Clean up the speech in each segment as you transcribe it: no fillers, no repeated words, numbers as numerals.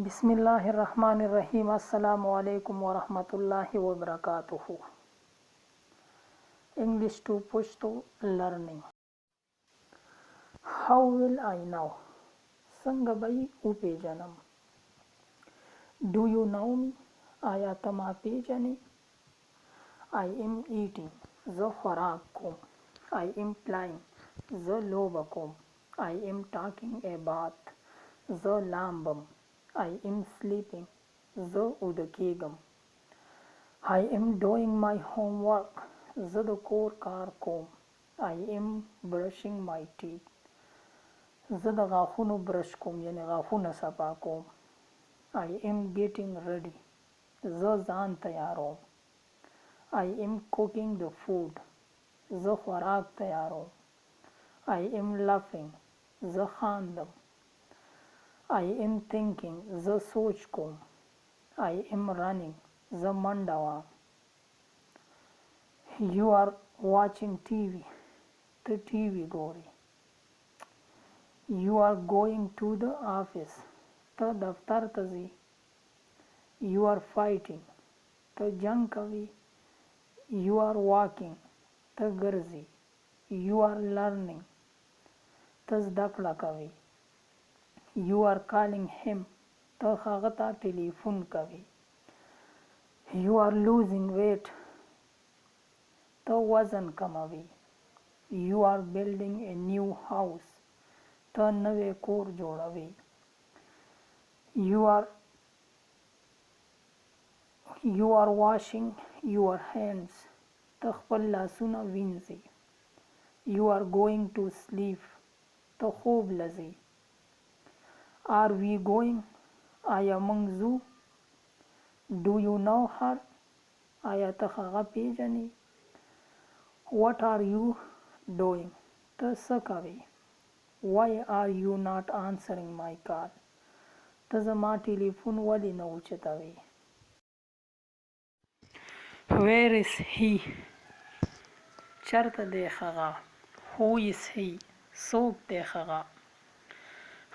بسم الله الرحمن الرحيم. السلام عليكم ورحمة الله وبركاته. English to Pashto learning. How will I know? څنګه به یې وپېژنم. Do you know me? آیا ته ما پېژنې؟ I am eating. زه خوراک کوم. I am playing. زه لوبه کوم. I am talking a bath. زه لامبم. I am sleeping. زه اوده کېږم. I am doing my homework. زه د کور کار کوم. I am brushing my teeth. زه د غاښونو برش کوم یعنی غاښونه صفا کوم. I am getting ready. زه ځان تیاروم. I am cooking the food. زه خوراک تیاروم. I am laughing. زه خاندم. I am thinking. زه سوچ کوم. I am running. زه منډه وهم. You are watching TV. ته TV ګورې. You are going to the office. ته دفتر ته ځې. You are fighting. ته جنګ کوي. You are walking. ته ګرځې. You are learning. ته زده کړه کوي. You are calling him. ته هغه ته ټلیفون کوي. You are losing weight. ته وزن کموي. You are building a new house. ته نوی کور جوړوي. You are washing your hands. ته خپل لاسونه وینځي. You are going to sleep. ته خوب لځې. Are we going? آیا موږ ځو. Do you know her? آیا ته هغه پیژنې. What are you doing? ته څه کوې. Why are you not answering my call? ته زما ټلیفون ولې نه اوچتوې. Where is he? چرته دی هغه. Who is he? څوک دی هغه.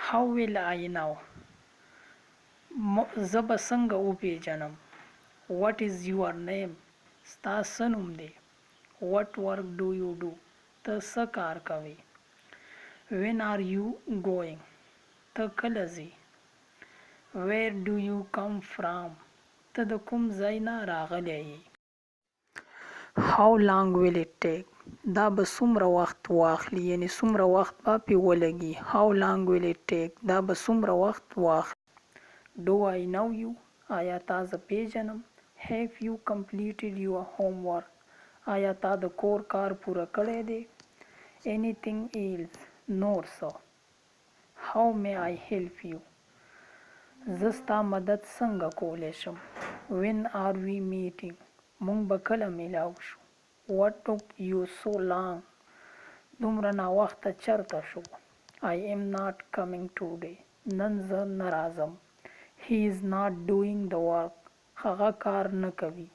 How will I know? زه به څنګه وپېژنم. What is your name? ستا څه نوم دی. What work do you do? ته څه کار کوې. When are you going? ته کله ځې. Where do you come from? ته د کوم ځای نه راغلی یې. How long will it take? دا به څومره وخت واخلي یعنی څومره وخت به پې ولګي. How long will it take? دا به څومره وخت واخلي. Do I know you? آیا تا زه پیژنم. Have you completed your homework? آیا تا د کور کار پوره کړی دی. Anything else? نور څه. How may I help you? زه ستا مدد څنګه کولی شم. When are we meeting? مونږ به کله میلاو شو. What took you so long? دومره ناوخته چرته شو. I am not coming today. نن زه نه راځم. He is not doing the work. هغه کار نه کوي.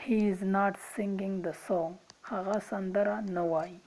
He is not singing the song. هغه سندره نه وایي.